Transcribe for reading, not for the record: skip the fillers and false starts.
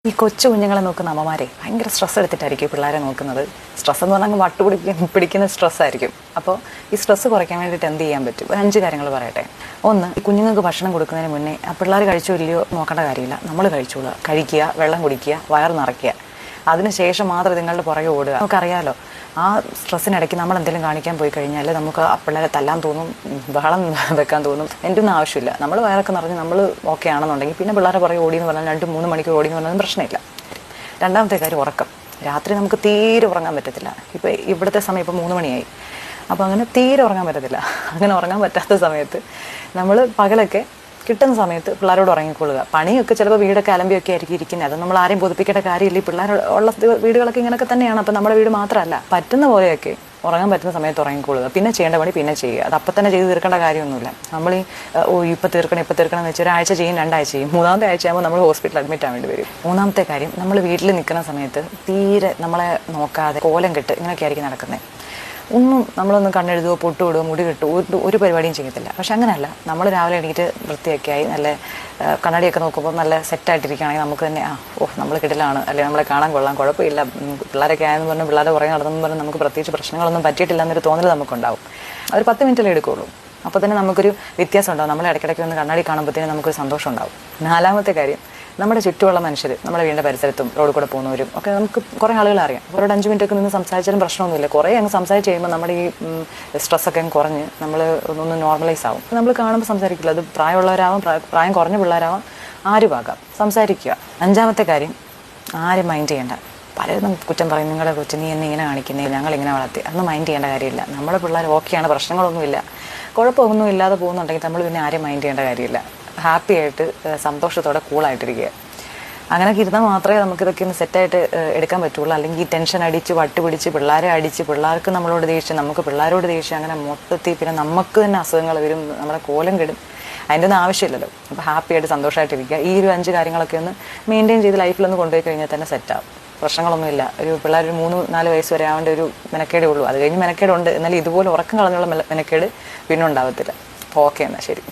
ഈ കൊച്ചു കുഞ്ഞുങ്ങളെ നോക്കുന്ന അമ്മമാരെ ഭയങ്കര സ്ട്രെസ് എടുത്തിട്ടായിരിക്കും പിള്ളേരെ നോക്കുന്നത്. സ്ട്രെസ് എന്ന് പറഞ്ഞാൽ പിടിക്കുന്ന സ്ട്രെസ്സായിരിക്കും. അപ്പോൾ ഈ സ്ട്രെസ് കുറയ്ക്കാൻ വേണ്ടിയിട്ട് എന്ത് ചെയ്യാൻ പറ്റും? 5 കാര്യങ്ങൾ പറയട്ടെ. ഒന്ന്, കുഞ്ഞുങ്ങൾക്ക് ഭക്ഷണം കൊടുക്കുന്നതിന് മുന്നേ പിള്ളേർ കഴിച്ചോ ഇല്ലയോ നോക്കേണ്ട കാര്യമില്ല. നമ്മൾ കഴിച്ചോളുക. കഴിക്കുക, വെള്ളം കുടിക്കുക, വയറ് നിറയ്ക്കുക. അതിനുശേഷം മാത്രം നിങ്ങളുടെ പുറകെ ഓടുക. നമുക്കറിയാലോ, ആ സ്ട്രെസ്സിനിടയ്ക്ക് നമ്മൾ എന്തെങ്കിലും കാണിക്കാൻ പോയി കഴിഞ്ഞാൽ നമുക്ക് ആ പിള്ളേരെ തല്ലാൻ തോന്നും, ബഹളം വെക്കാൻ തോന്നും. എൻ്റെ ഒന്നും ആവശ്യമില്ല. നമ്മൾ വയറൊക്കെ നിറഞ്ഞ് നമ്മൾ ഓക്കെ ആണെന്നുണ്ടെങ്കിൽ പിന്നെ പിള്ളേരെ പുറകെ ഓടിയെന്ന് പറഞ്ഞാൽ 2-3 മണിക്കൂർ ഓടിയെന്ന് പറഞ്ഞാലും പ്രശ്നമില്ല. രണ്ടാമത്തെ കാര്യം ഉറക്കം. രാത്രി നമുക്ക് തീരെ ഉറങ്ങാൻ പറ്റത്തില്ല. ഇപ്പോൾ ഇവിടുത്തെ സമയം ഇപ്പോൾ 3 മണിയായി. അപ്പോൾ അങ്ങനെ തീരെ ഉറങ്ങാൻ പറ്റത്തില്ല. അങ്ങനെ ഉറങ്ങാൻ പറ്റാത്ത സമയത്ത് നമ്മൾ പകലൊക്കെ കിട്ടുന്ന സമയത്ത് പിള്ളേരോട് ഉറങ്ങിക്കൊള്ളുക. പണിയൊക്കെ ചിലപ്പോൾ വീടൊക്കെ അലമ്പിയൊക്കെ ആയിരിക്കും ഇരിക്കുന്നത്. അത് നമ്മൾ ആരെയും ബോധിപ്പിക്കേണ്ട കാര്യമില്ല. ഈ പിള്ളേർ ഉള്ള വീടുകളൊക്കെ ഇങ്ങനെയൊക്കെ തന്നെയാണ്. അപ്പോൾ നമ്മുടെ വീട് മാത്രമല്ല, പറ്റുന്ന പോലെയൊക്കെ ഉറങ്ങാൻ പറ്റുന്ന സമയത്ത് ഉറങ്ങിക്കൊള്ളുക. പിന്നെ ചെയ്യേണ്ട പണി പിന്നെ ചെയ്യുക. അത് അപ്പം തന്നെ ചെയ്ത് തീർക്കേണ്ട കാര്യമൊന്നുമില്ല. നമ്മൾ ഇപ്പോൾ തീർക്കണം എന്ന് വെച്ചാൽ ഒരാഴ്ച ചെയ്യും, 2 ആഴ്ച ചെയ്യും, 3-ാമത്തെ ആഴ്ചയാകുമ്പോൾ നമ്മൾ ഹോസ്പിറ്റലിൽ അഡ്മിറ്റ് ആവേണ്ടി വരും. 3-ാമത്തെ കാര്യം, നമ്മൾ വീട്ടിൽ നിൽക്കുന്ന സമയത്ത് തീരെ നമ്മളെ നോക്കാതെ കോലം കെട്ട് ഇങ്ങനെയൊക്കെ ആയിരിക്കും നടക്കുന്നത്. ഒന്നും നമ്മളൊന്നും കണ്ണെഴുതുകയോ പൊട്ടുവിടുകയോ മുടി കെട്ടുകയോ ഒരു പരിപാടിയും ചെയ്യത്തില്ല. പക്ഷെ അങ്ങനെയല്ല, നമ്മൾ രാവിലെ എണീറ്റ് വൃത്തിയൊക്കെ ആയി നല്ല കണ്ണാടിയൊക്കെ നോക്കുമ്പോൾ നല്ല സെറ്റായിട്ടിരിക്കുകയാണെങ്കിൽ നമുക്ക് തന്നെ നമ്മൾ കിടലാണ്, അല്ലെങ്കിൽ നമ്മളെ കാണാൻ കൊള്ളാം, കുഴപ്പമില്ല, പിള്ളേരൊക്കെ ആയെന്ന് പറഞ്ഞാൽ പിള്ളേരെ പുറകെ നടന്നെന്ന് പറഞ്ഞാൽ നമുക്ക് പ്രത്യേകിച്ച് പ്രശ്നങ്ങളൊന്നും പറ്റിയിട്ടില്ല എന്നൊരു തോന്നൽ നമുക്കുണ്ടാവും. ഒരു 10 മിനിറ്റല്ലേ എടുക്കുകയുള്ളൂ. അപ്പോൾ തന്നെ നമുക്കൊരു വ്യത്യാസം ഉണ്ടാവും. നമ്മൾ ഇടയ്ക്കിടയ്ക്ക് ഒന്ന് കണ്ണാടി കാണുമ്പോഴത്തേനും നമുക്കൊരു സന്തോഷം ഉണ്ടാവും. 4-ാമത്തെ കാര്യം, നമ്മുടെ ചുറ്റുമുള്ള മനുഷ്യർ, നമ്മുടെ വീടിൻ്റെ പരിസരത്തും റോഡിൽ കൂടെ പോകുന്നവരും ഒക്കെ നമുക്ക് കുറേ ആളുകൾ അറിയാം. അവരോട് 5 മിനിറ്റൊക്കെ നിന്ന് സംസാരിച്ചാലും പ്രശ്നമൊന്നുമില്ല. കുറേ അങ്ങ് സംസാരിച്ച് കഴിയുമ്പോൾ നമ്മുടെ ഈ സ്ട്രെസ്സൊക്കെ അങ്ങ് കുറഞ്ഞ് നമ്മൾ ഒന്ന് നോർമലൈസ് ആവും. നമ്മൾ കാണുമ്പോൾ സംസാരിക്കില്ല. അത് പ്രായമുള്ളവരാവാം, പ്രായം കുറഞ്ഞ പിള്ളേരാവാം, ആരുമാകാം, സംസാരിക്കുക. 5-ാമത്തെ കാര്യം, ആരും മൈൻഡ് ചെയ്യേണ്ട. പലരും നമുക്ക് കുറ്റം പറയും, നിങ്ങളുടെ കൊച്ചു നീ എന്നെ ഇങ്ങനെ കാണിക്കുന്നേ, ഞങ്ങളിങ്ങനെ വളർത്തി. അതൊന്നും മൈൻഡ് ചെയ്യേണ്ട കാര്യമില്ല. നമ്മുടെ പിള്ളേർ ഓക്കെയാണ്, പ്രശ്നങ്ങളൊന്നുമില്ല, കുഴപ്പമൊന്നും ഇല്ലാതെ പോകുന്നുണ്ടെങ്കിൽ നമ്മൾ പിന്നെ ആരും മൈൻഡ് ചെയ്യേണ്ട കാര്യമില്ല. ഹാപ്പി ആയിട്ട് സന്തോഷത്തോടെ കൂളായിട്ടിരിക്കുക. അങ്ങനെയൊക്കെ ഇരുന്നാൽ മാത്രമേ നമുക്കിതൊക്കെ ഒന്ന് സെറ്റായിട്ട് എടുക്കാൻ പറ്റുള്ളൂ. അല്ലെങ്കിൽ ഈ ടെൻഷൻ അടിച്ച് വട്ടുപിടിച്ച് പിള്ളേരെ അടിച്ച് പിള്ളേർക്ക് നമ്മളോട് ദേഷ്യം, നമുക്ക് പിള്ളേരോട് ദേഷ്യം, അങ്ങനെ മൊത്തത്തിൽ പിന്നെ നമുക്ക് തന്നെ അസുഖങ്ങൾ വരും, നമ്മുടെ കോലം കെടും. അതിൻ്റെ ഒന്നും ആവശ്യമില്ലല്ലോ. അപ്പോൾ ഹാപ്പി ആയിട്ട് സന്തോഷമായിട്ടിരിക്കുക. ഈ ഒരു 5 കാര്യങ്ങളൊക്കെ ഒന്ന് മെയിൻറ്റെയിൻ ചെയ്ത് ലൈഫിലൊന്ന് കൊണ്ടുപോയി കഴിഞ്ഞാൽ തന്നെ സെറ്റാവും. പ്രശ്നങ്ങളൊന്നുമില്ല. ഒരു പിള്ളേർ 3-4 വയസ്സ് വരെ ആവേണ്ട ഒരു മെനക്കേടേ ഉള്ളൂ. അത് കഴിഞ്ഞ് മെനക്കേടുണ്ട്, എന്നാലും ഇതുപോലെ ഉറക്കം കളഞ്ഞുള്ള മെനക്കേട് പിന്നെ ഉണ്ടാവത്തില്ല. ഓക്കെ, എന്നാൽ ശരി.